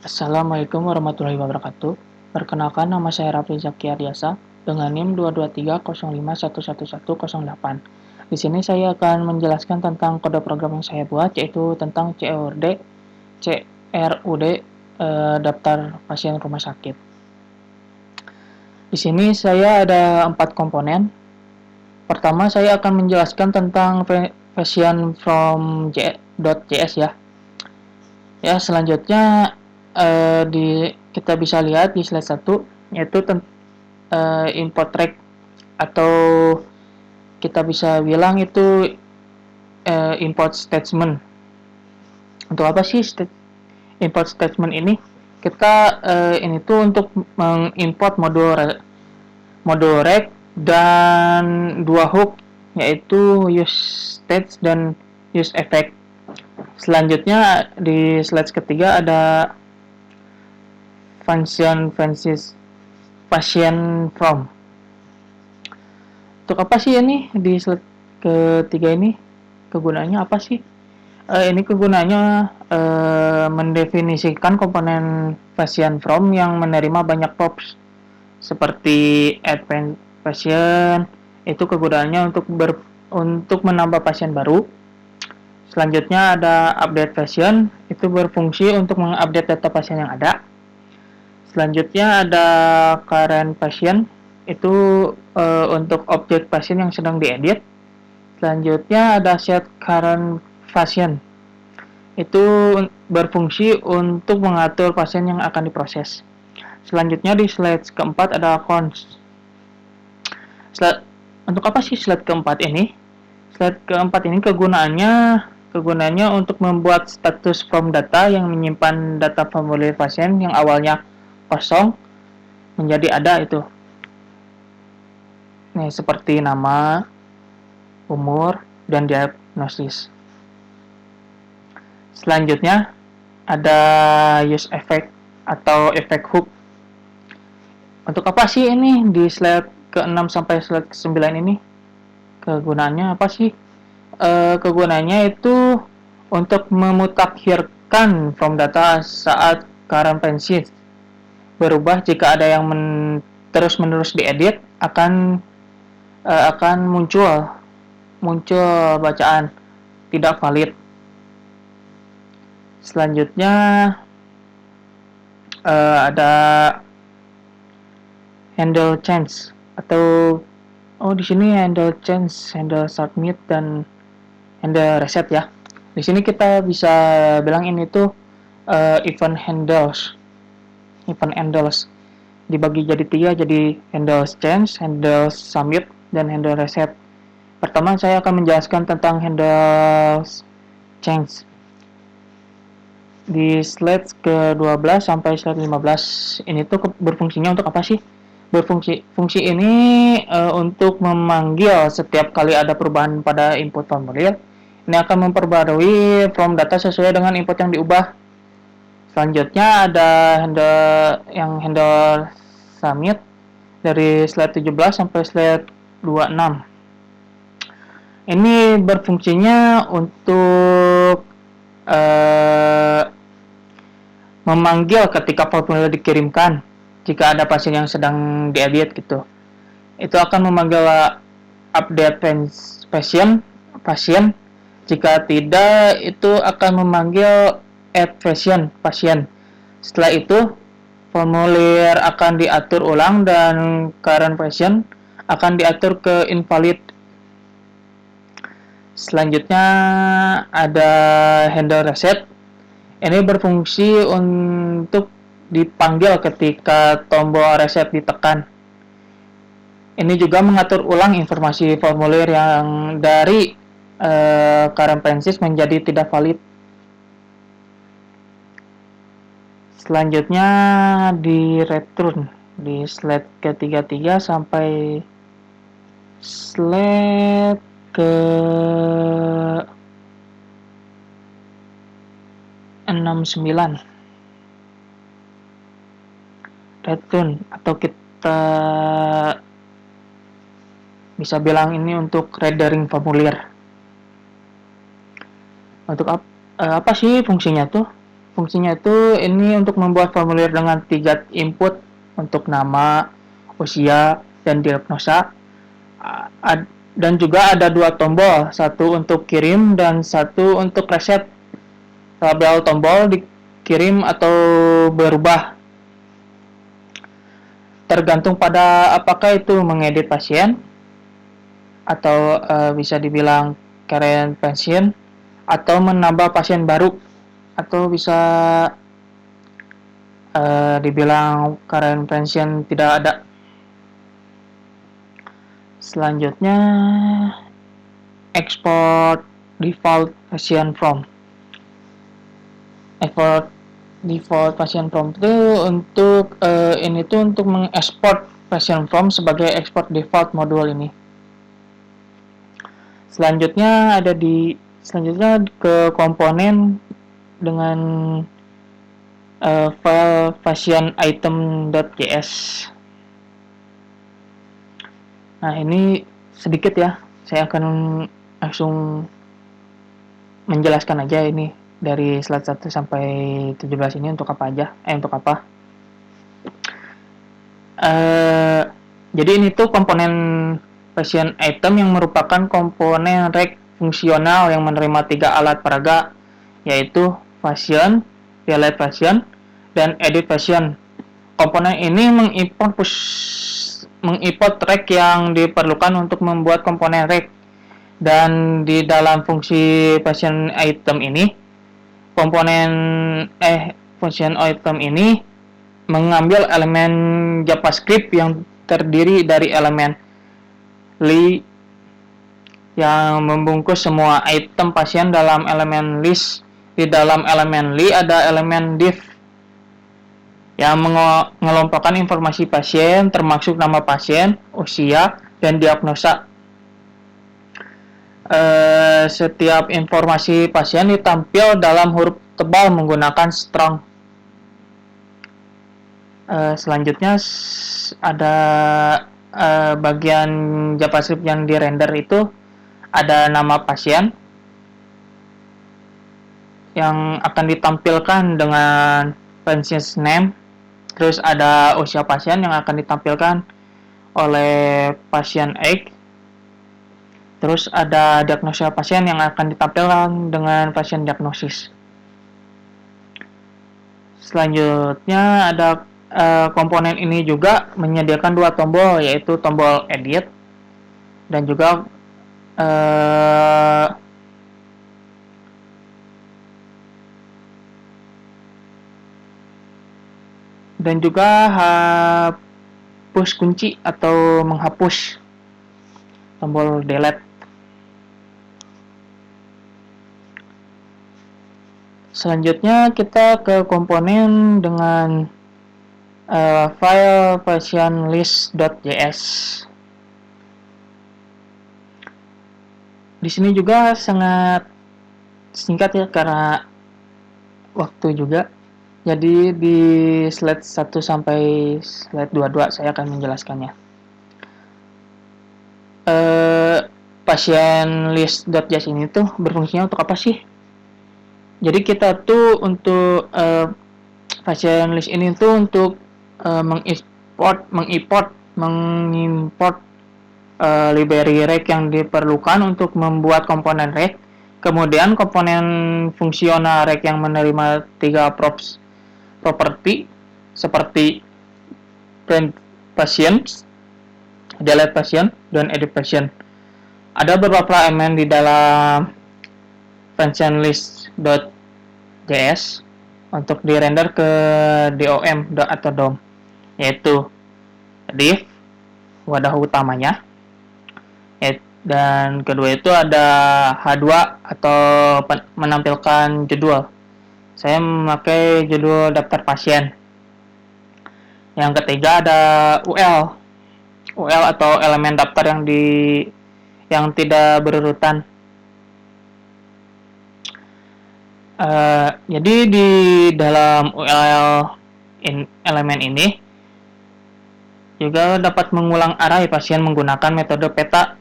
Assalamualaikum warahmatullahi wabarakatuh. Perkenalkan, nama saya Rafli Zaki Ardiasa dengan NIM 22305111108. Di sini saya akan menjelaskan tentang kode program yang saya buat, yaitu tentang CRUD, daftar pasien rumah sakit. Di sini saya ada 4 komponen. Pertama, saya akan menjelaskan tentang patient from .js ya. Ya, selanjutnya kita bisa lihat di slide 1, yaitu import track, atau kita bisa bilang itu import statement. Untuk apa sih import statement ini? Kita ini tuh untuk mengimport modul rect dan dua hook, yaitu use state dan use effect. Selanjutnya di slide ketiga ada function patient from. Untuk apa sih ini di slide ketiga ini? Kegunaannya apa sih? Ini kegunaannya mendefinisikan komponen patient from yang menerima banyak props seperti add patient. Itu kegunaannya untuk menambah pasien baru. Selanjutnya ada update patient, itu berfungsi untuk mengupdate data pasien yang ada. Selanjutnya ada current patient, itu untuk objek pasien yang sedang diedit. Selanjutnya ada set current patient, itu berfungsi untuk mengatur pasien yang akan diproses. Selanjutnya di slide keempat ada cons. Untuk apa sih slide keempat ini? Slide keempat ini kegunaannya untuk membuat status form data yang menyimpan data formulir pasien yang awalnya kosong menjadi ada itu. Nih, seperti nama, umur, dan diagnosis. Selanjutnya ada use effect atau efek hook. Untuk apa sih ini di slide ke-6 sampai slide ke-9 ini? Kegunaannya apa sih? Kegunaannya itu untuk memutakhirkan form data saat current patient berubah. Jika ada yang terus-menerus diedit, akan muncul bacaan tidak valid. Selanjutnya ada handle change atau di sini handle change, handle submit, dan handle reset ya. Di sini kita bisa bilang ini tuh event handles dibagi jadi 3, jadi handle change, handle submit, dan handle reset. Pertama saya akan menjelaskan tentang handle change. Di slide ke-12 sampai slide 15 ini tuh berfungsinya untuk apa sih? Fungsi ini untuk memanggil setiap kali ada perubahan pada input formulir. Ini akan memperbarui form data sesuai dengan input yang diubah. Selanjutnya ada handle submit dari slide 17 sampai slide 26. Ini berfungsinya untuk memanggil ketika formulir dikirimkan. Jika ada pasien yang sedang diedit gitu, itu akan memanggil update pasien. Jika tidak, itu akan memanggil add pasien. Setelah itu formulir akan diatur ulang dan current patient akan diatur ke invalid. Selanjutnya ada handle reset. Ini berfungsi untuk dipanggil ketika tombol reset ditekan. Ini juga mengatur ulang informasi formulir yang dari current patient menjadi tidak valid. Selanjutnya di return di slide ke-33 sampai slide ke 69. Return, atau kita bisa bilang ini untuk rendering formulir. Untuk apa sih fungsinya tuh? Fungsinya itu ini untuk membuat formulir dengan 3 input untuk nama, usia, dan diagnosa. Dan juga ada 2 tombol, satu untuk kirim dan satu untuk reset. Label tombol dikirim atau berubah tergantung pada apakah itu mengedit pasien atau bisa dibilang current patient atau menambah pasien baru atau bisa dibilang current patient tidak ada. Selanjutnya export default patient from. Export default patient from itu untuk ini tuh untuk mengekspor patient from sebagai export default modul ini. Selanjutnya ke komponen dengan file patient item.js. Nah, ini sedikit ya, saya akan langsung menjelaskan aja ini dari slide 1 sampai 17 ini untuk apa aja, untuk apa. Jadi ini tuh komponen patient item yang merupakan komponen rek fungsional yang menerima 3 alat peraga, yaitu patient, delete patient, dan edit patient. Komponen ini mengimport rek yang diperlukan untuk membuat komponen rek. Dan di dalam fungsi patient item ini, function item ini mengambil elemen JavaScript yang terdiri dari elemen li yang membungkus semua item pasien dalam elemen list. Di dalam elemen li ada elemen div yang mengelompokkan informasi pasien termasuk nama pasien, usia, dan diagnosa. Setiap informasi pasien ditampil dalam huruf tebal menggunakan strong. Selanjutnya ada bagian JavaScript yang dirender itu ada nama pasien yang akan ditampilkan dengan patient's name, terus ada usia pasien yang akan ditampilkan oleh pasien X, terus ada diagnosa pasien yang akan ditampilkan dengan pasien diagnosis. Selanjutnya ada komponen ini juga menyediakan 2 tombol, yaitu tombol edit dan juga hapus kunci atau menghapus, tombol delete. Selanjutnya kita ke komponen dengan file patient list.js. Di sini juga sangat singkat ya karena waktu juga. Jadi di slide 1 sampai slide 22 saya akan menjelaskannya. Patient list.js ini tuh berfungsinya untuk apa sih? Jadi kita tuh untuk patient list ini tuh untuk mengimport library rek yang diperlukan untuk membuat komponen rek. Kemudian komponen fungsional rek yang menerima 3 properti seperti print patient, delete patient, dan edit patient. Ada beberapa elemen di dalam patient list.js untuk dirender ke DOM atau DOM, yaitu div wadah utamanya, dan kedua itu ada H2 atau menampilkan judul. Saya memakai judul daftar pasien. Yang ketiga ada UL atau elemen daftar yang tidak berurutan. Jadi di dalam UL elemen ini juga dapat mengulang array pasien menggunakan metode peta.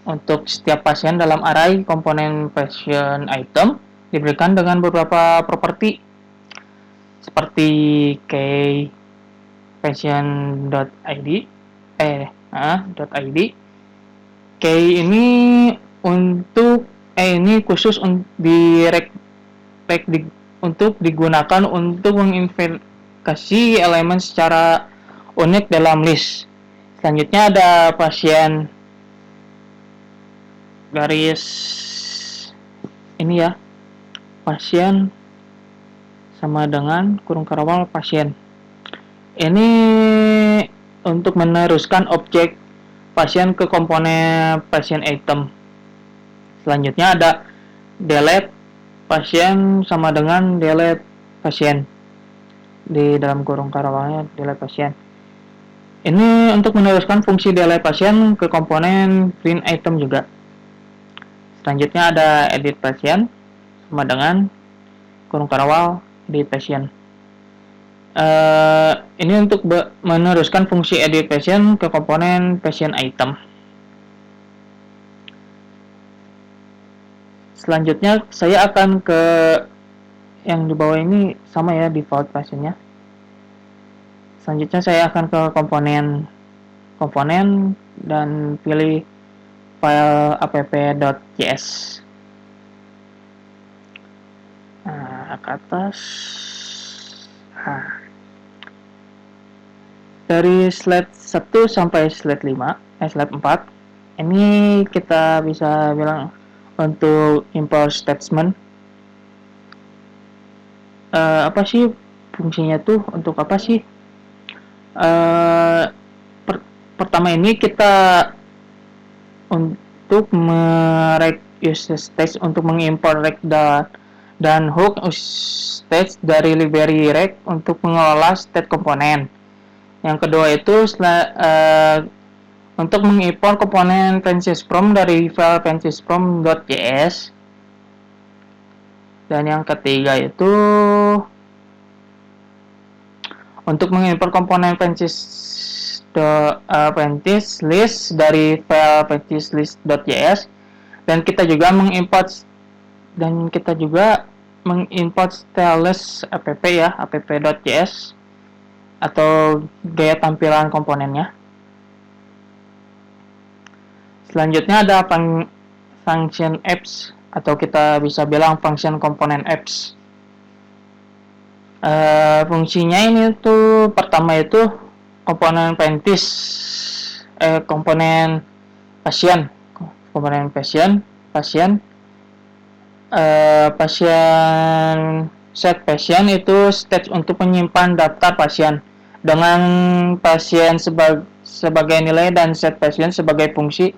Untuk setiap pasien dalam array komponen patient item diberikan dengan beberapa properti. seperti keypatient.id .id. Key ini ini khusus untuk digunakan untuk mengidentifikasi elemen secara unik dalam list. Selanjutnya ada pasien garis ini ya, pasien sama dengan kurung karawal pasien. Ini untuk meneruskan objek pasien ke komponen pasien item. Selanjutnya ada delete pasien sama dengan delete pasien. Di dalam kurung karawalnya delete pasien. Ini untuk meneruskan fungsi delete pasien ke komponen print item juga. Selanjutnya ada edit pasien sama dengan kurung karawal edit pasien. Ini untuk meneruskan fungsi edit pasien ke komponen pasien item. Selanjutnya saya akan ke yang di bawah ini, sama ya default pasiennya. Selanjutnya saya akan ke komponen dan pilih file app.js. Nah, ke atas. Dari slide 1 sampai slide 4 ini kita bisa bilang untuk import statement. Apa sih fungsinya tuh, untuk apa sih? Pertama ini kita untuk use stage untuk mengimport rect dan hook stage dari library rect untuk mengelola state komponen. Yang kedua itu untuk mengimport komponen PanchesFrom dari file panchesfrom.js. Dan yang ketiga itu untuk mengimport komponen panchelist dari file panchelist.js. Dan kita juga mengimport styleless app ya, app.js atau gaya tampilan komponennya. Selanjutnya ada function apps atau kita bisa bilang function komponen apps. Fungsinya ini tuh pertama itu komponen komponen set pasien itu stage untuk menyimpan daftar pasien dengan pasien sebagai nilai dan set pasien sebagai fungsi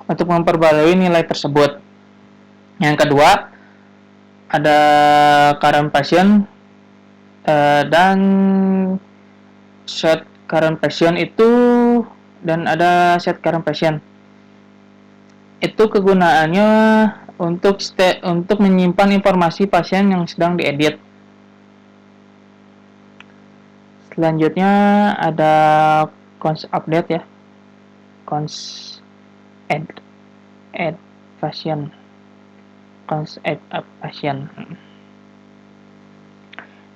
untuk memperbarui nilai tersebut. Yang kedua ada current pasien dan set current pasien itu, dan ada set current pasien itu kegunaannya untuk menyimpan informasi pasien yang sedang diedit. Selanjutnya ada cons update ya, cons add pasien, cons add up pasien.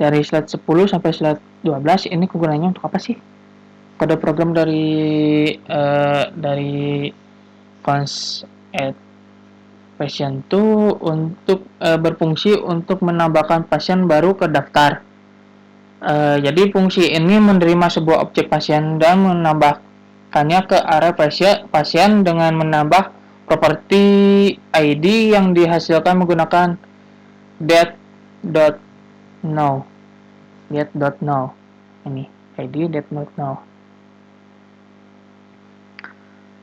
Dari slide 10 sampai slide 12 ini kegunaannya untuk apa sih? Kode program dari cons add pasien itu untuk berfungsi untuk menambahkan pasien baru ke daftar. Jadi fungsi ini menerima sebuah objek pasien dan menambahkannya ke area pasien dengan menambah properti ID yang dihasilkan menggunakan get.now. Ini ID get.now.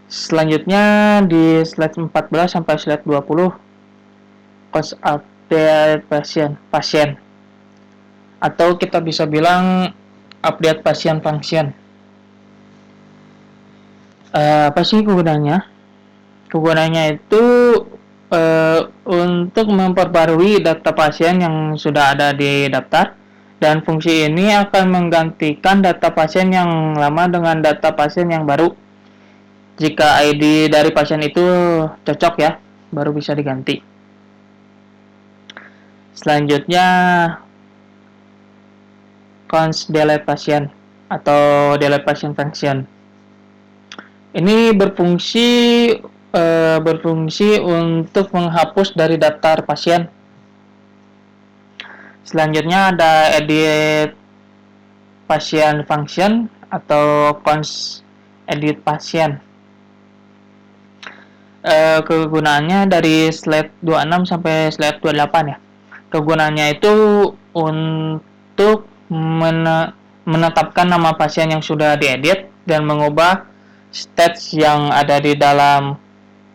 Selanjutnya di slide 14 sampai slide 20 cons update pasien atau kita bisa bilang update pasien function. Apa sih kegunaannya? Kegunaannya itu untuk memperbarui data pasien yang sudah ada di daftar, dan fungsi ini akan menggantikan data pasien yang lama dengan data pasien yang baru. Jika ID dari pasien itu cocok ya, baru bisa diganti. Selanjutnya cons delete pasien atau delete patient function. Ini berfungsi untuk menghapus dari daftar pasien. Selanjutnya ada edit patient function atau cons edit pasien. Kegunaannya dari slide 26 sampai slide 28 ya. Kegunaannya itu untuk menetapkan nama pasien yang sudah diedit dan mengubah stats yang ada di dalam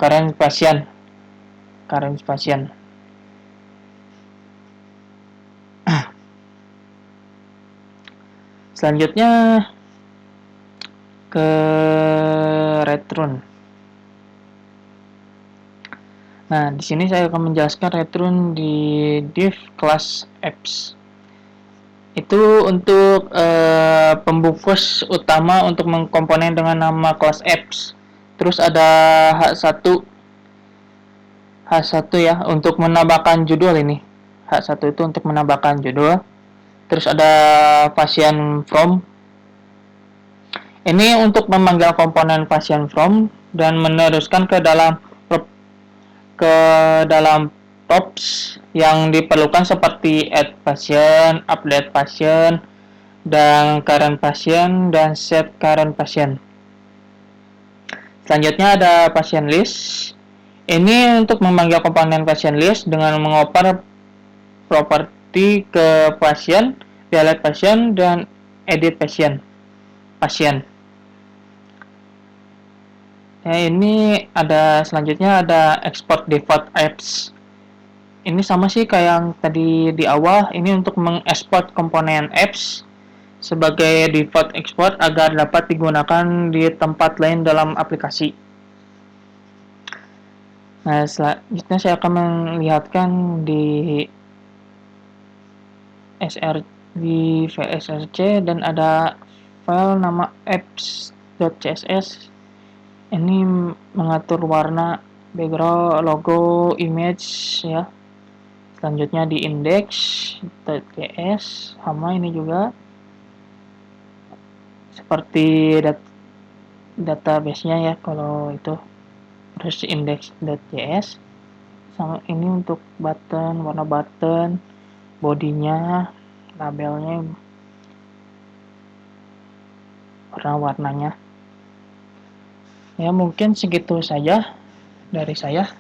current pasien. Selanjutnya ke return. Nah, di sini saya akan menjelaskan return di div class apps. Itu untuk pembungkus utama untuk mengkomponen dengan nama class apps. Terus ada H1 ya untuk menambahkan judul ini. H1 itu untuk menambahkan judul. Terus ada pasien from. Ini untuk memanggil komponen pasien from dan meneruskan ke dalam props yang diperlukan seperti add patient, update patient, dan current patient, dan set current patient. Selanjutnya ada patient list. Ini untuk memanggil komponen patient list dengan mengoper properti ke pasien, delete patient, dan edit pasien. Ya, ini selanjutnya ada export default apps. Ini sama sih kayak yang tadi di awal. Ini untuk mengekspor komponen apps sebagai default export agar dapat digunakan di tempat lain dalam aplikasi. Nah, selanjutnya saya akan melihatkan di VSRC dan ada file nama apps.css. Ini mengatur warna background, logo, image ya. Selanjutnya di index.js sama ini juga seperti database-nya ya kalau itu. Terus index.js sama ini untuk button, warna button, bodinya, labelnya, warna-warnanya. Ya mungkin segitu saja dari saya.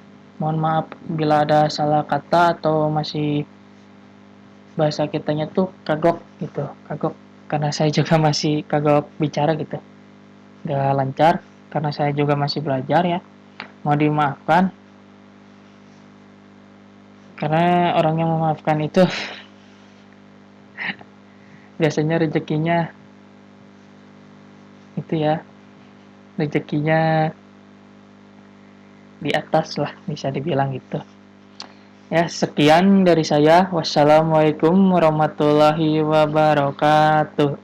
Mohon maaf bila ada salah kata atau masih bahasa kitanya tuh kagok gitu. Kagok karena saya juga masih kagok bicara gitu. Gak lancar karena saya juga masih belajar ya. Mau dimaafkan. Karena orang yang memaafkan itu biasanya rezekinya itu ya. Rezekinya di atas lah bisa dibilang gitu. Ya, sekian dari saya. Wassalamualaikum warahmatullahi wabarakatuh.